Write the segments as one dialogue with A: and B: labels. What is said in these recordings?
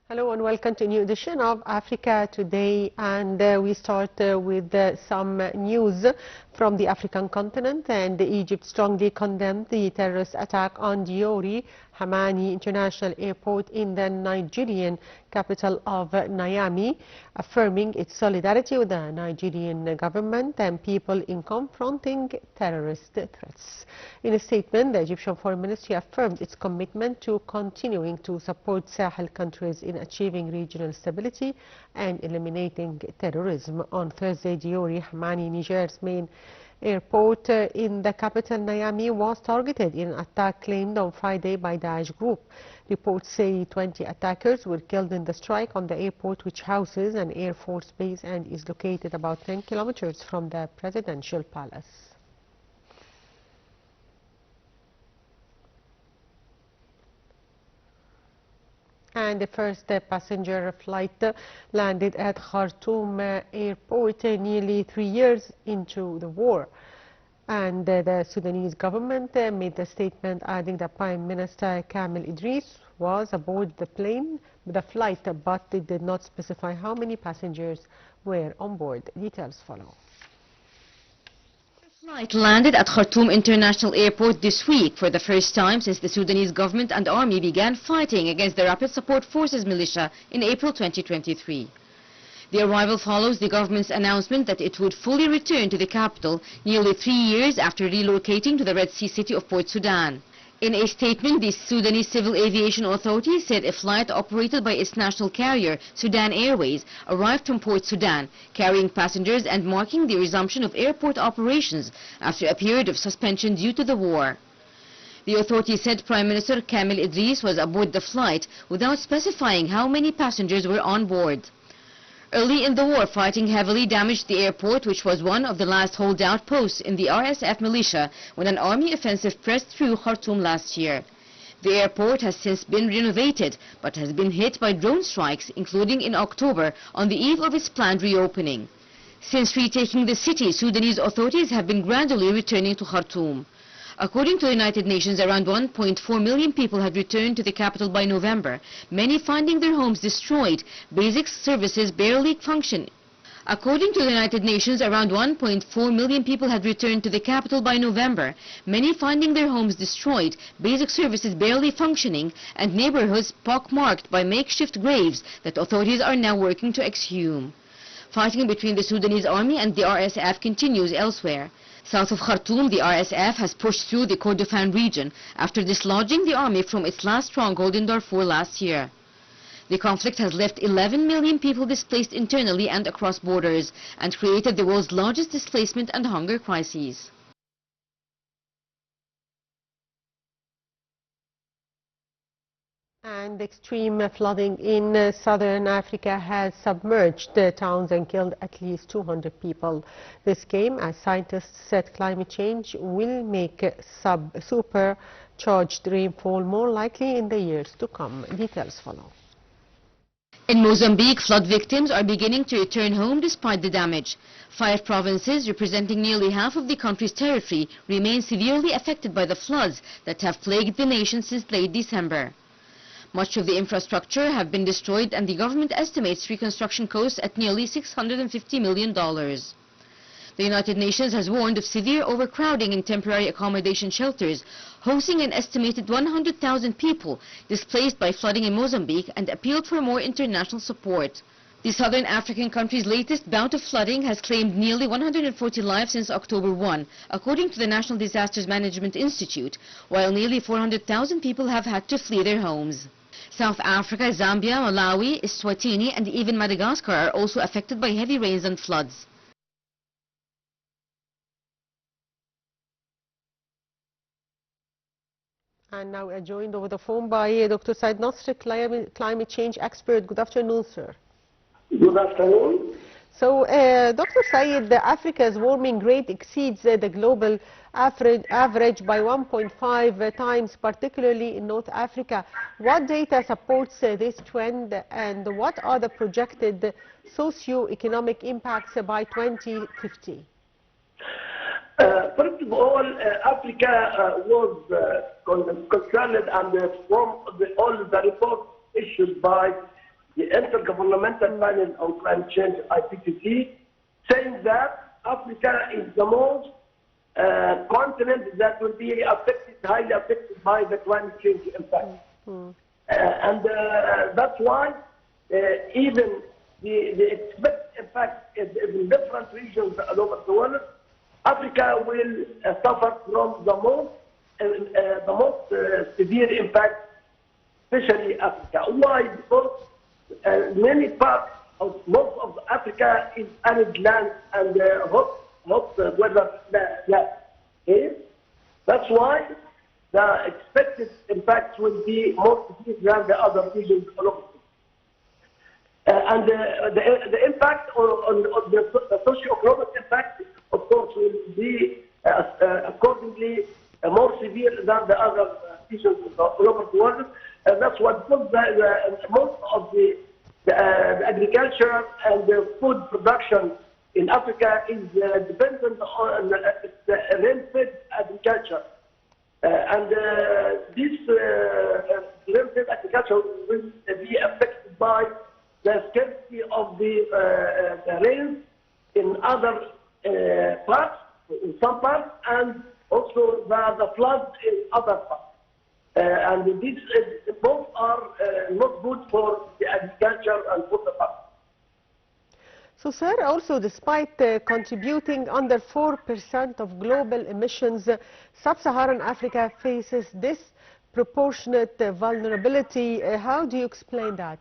A: Hello and welcome to a new edition of Africa Today, and we start with some news from the African continent. And Egypt strongly condemned the terrorist attack on Diori Hamani International Airport in the Nigerian capital of Niamey, affirming its solidarity with the Nigerian government and people in confronting terrorist threats. In a statement, the Egyptian Foreign Ministry affirmed its commitment to continuing to support Sahel countries in achieving regional stability and eliminating terrorism. On Thursday, Diori Hamani, Niger's main airport in the capital Niamey, was targeted in an attack claimed on Friday by Daesh group. Reports say 20 attackers were killed in the strike on the airport, which houses an Air Force base and is located about 10 kilometers from the presidential palace. And the first passenger flight landed at Khartoum airport nearly 3 years into the war. And the Sudanese government made a statement adding that Prime Minister Kamel Idris was aboard the plane, the flight, but it did not specify how many passengers were on board. Details follow.
B: The flight landed at Khartoum International Airport this week for the first time since the Sudanese government and army began fighting against the Rapid Support Forces militia in April 2023. The arrival follows the government's announcement that it would fully return to the capital nearly 3 years after relocating to the Red Sea city of Port Sudan. In a statement, the Sudanese Civil Aviation Authority said a flight operated by its national carrier, Sudan Airways, arrived from Port Sudan, carrying passengers and marking the resumption of airport operations after a period of suspension due to the war. The authority said Prime Minister Kamel Idris was aboard the flight without specifying how many passengers were on board. Early in the war, fighting heavily damaged the airport, which was one of the last holdout posts in the RSF militia when an army offensive pressed through Khartoum last year. The airport has since been renovated, but has been hit by drone strikes, including in October, on the eve of its planned reopening. Since retaking the city, Sudanese authorities have been gradually returning to Khartoum. According to the United Nations, around 1.4 million people had returned to the capital by November, many finding their homes destroyed, basic services barely function. According to the United Nations, around 1.4 million people had returned to the capital by November, many finding their homes destroyed, basic services barely functioning, and neighborhoods pockmarked by makeshift graves that authorities are now working to exhume. Fighting between the Sudanese army and the RSF continues elsewhere. South of Khartoum, the RSF has pushed through the Kordofan region after dislodging the army from its last stronghold in Darfur last year. The conflict has left 11 million people displaced internally and across borders and created the world's largest displacement and hunger crises.
A: And extreme flooding in southern Africa has submerged towns and killed at least 200 people. This came as scientists said climate change will make supercharged rainfall more likely in the years to come. Details follow.
B: In Mozambique, flood victims are beginning to return home despite the damage. 5 provinces, representing nearly half of the country's territory, remain severely affected by the floods that have plagued the nation since late December. Much of the infrastructure have been destroyed, and the government estimates reconstruction costs at nearly $650 million. The United Nations has warned of severe overcrowding in temporary accommodation shelters, hosting an estimated 100,000 people displaced by flooding in Mozambique, and appealed for more international support. The southern African country's latest bout of flooding has claimed nearly 140 lives since October 1, according to the National Disasters Management Institute, while nearly 400,000 people have had to flee their homes. South Africa, Zambia, Malawi, Eswatini, and even Madagascar are also affected by heavy rains and floods.
A: And now we are joined over the phone by Dr. Said Nasr, climate change expert. Good afternoon, sir.
C: Good afternoon.
A: So, Dr. Said, Africa's warming rate exceeds the global average by 1.5 times, particularly in North Africa. What data supports this trend, and what are the projected socio-economic impacts by 2050?
C: First of all, Africa was concerned, and from all the reports issued by the Intergovernmental Panel on Climate Change, IPCC, saying that Africa is the most continent that will be affected, highly affected by the climate change impact. And that's why even the expected impact in different regions all over the world, Africa will suffer from the most severe impact, especially Africa. Why? Because many parts of most of Africa is arid land and hot weather land. Okay? That's why the expected impact will be more severe than the other regions all over. And the impact on the socio-economic impact, of course, will be accordingly more severe than the other regions all over the world. And that's what most of the agriculture and the food production in Africa is dependent on rain-fed agriculture. And this rain-fed agriculture will be affected by the scarcity of the rain in other parts, in some parts, and also the floods in other parts. And these both are not good for the agriculture and for the farm.
A: So, sir, also despite contributing under 4% of global emissions, sub-Saharan Africa faces disproportionate vulnerability. How do you explain that?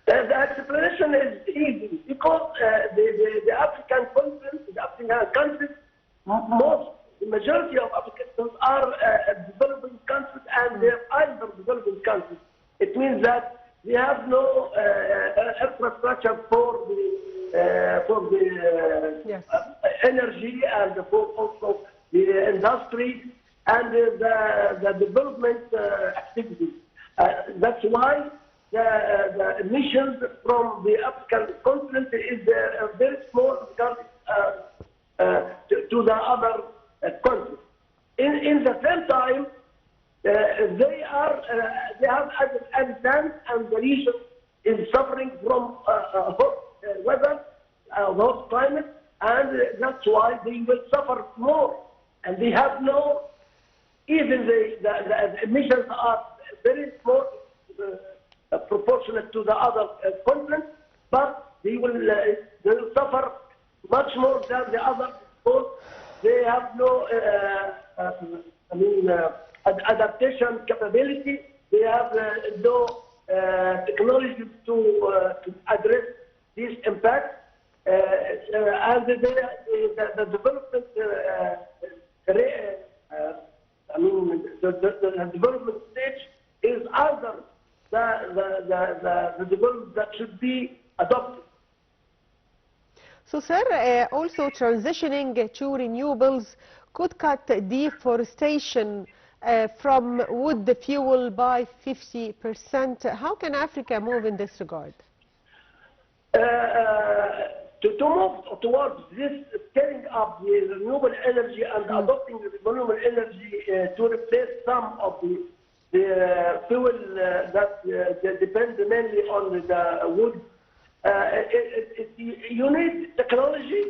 C: The explanation is easy, because the African continent, the African countries, the majority of Africans are developing countries, and they're either developing countries. It means that they have no infrastructure for the
A: yes.
C: Energy, and for also the industry and the development activities. That's why the emissions from the African continent is very small compared to the other countries. In the same time, they have added land, and the region is suffering from hot weather, hot climate, and that's why they will suffer more. And they have no, even the emissions are very small, proportionate to the other continents, but they will suffer much more than the others, because they have no adaptation capability. They have no technology to address this impact, and the development the development stage is either the development that should be adopted.
A: So, sir, also transitioning to renewables could cut deforestation from wood fuel by 50%. How can Africa move in this regard?
C: To move towards this scaling up the renewable energy and adopting the renewable energy to replace some of the fuel that depend mainly on the wood, you need technology,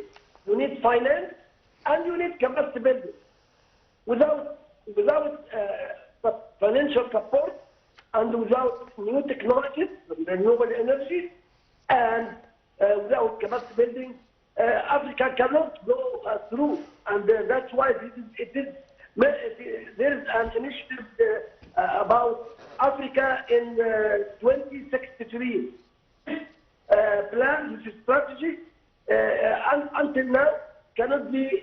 C: you need finance, and you need capacity building. Without financial support and without new technologies, renewable energy, and without capacity building, Africa cannot go through. And that's why there is an initiative about Africa in 2063 plan, which is strategy, and until now cannot be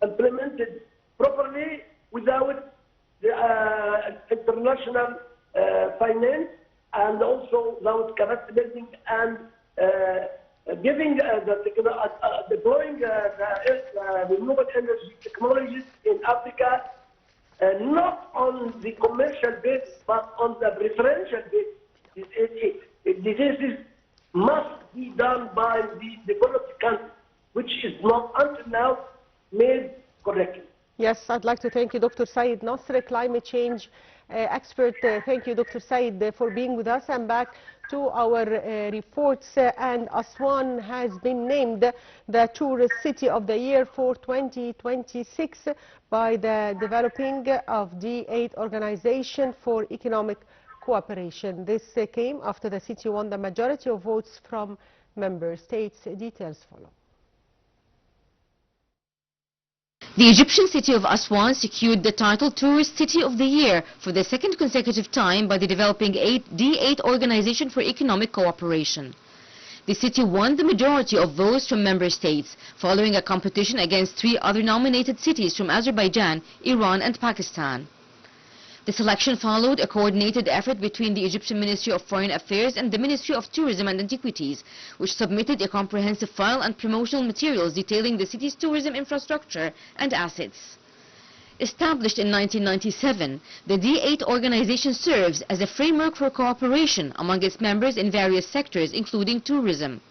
C: implemented properly without the international finance and also without capacity building and deploying the renewable energy technologies in Africa, not on the commercial basis, but on the preferential basis. This must be done by the developed countries, which is not until now made correctly.
A: Yes, I'd like to thank you, Dr. Said Nasr, climate change expert. Thank you, Dr. Said, for being with us. And back to our reports. And Aswan has been named the Tourist City of the Year for 2026 by the Developing of D8 Organization for Economic Cooperation. This came after the city won the majority of votes from member states. Details follow.
B: The Egyptian city of Aswan secured the title Tourist City of the Year for the second consecutive time by the Developing D8 Organization for Economic Cooperation. The city won the majority of votes from member states, following a competition against 3 other nominated cities from Azerbaijan, Iran and Pakistan. The selection followed a coordinated effort between the Egyptian Ministry of Foreign Affairs and the Ministry of Tourism and Antiquities, which submitted a comprehensive file and promotional materials detailing the city's tourism infrastructure and assets. Established in 1997, the D8 organization serves as a framework for cooperation among its members in various sectors, including tourism.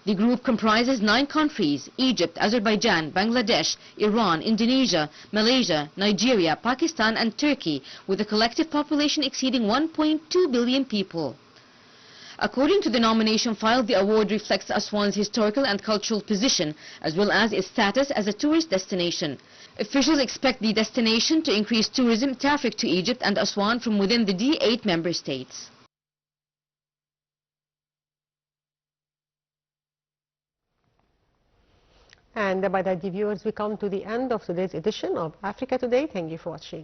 B: The group comprises 9 countries: Egypt, Azerbaijan, Bangladesh, Iran, Indonesia, Malaysia, Nigeria, Pakistan and Turkey, with a collective population exceeding 1.2 billion people. According to the nomination file, the award reflects Aswan's historical and cultural position, as well as its status as a tourist destination. Officials expect the destination to increase tourism traffic to Egypt and Aswan from within the D8 member states.
A: And by that, viewers, we come to the end of today's edition of Africa Today. Thank you for watching.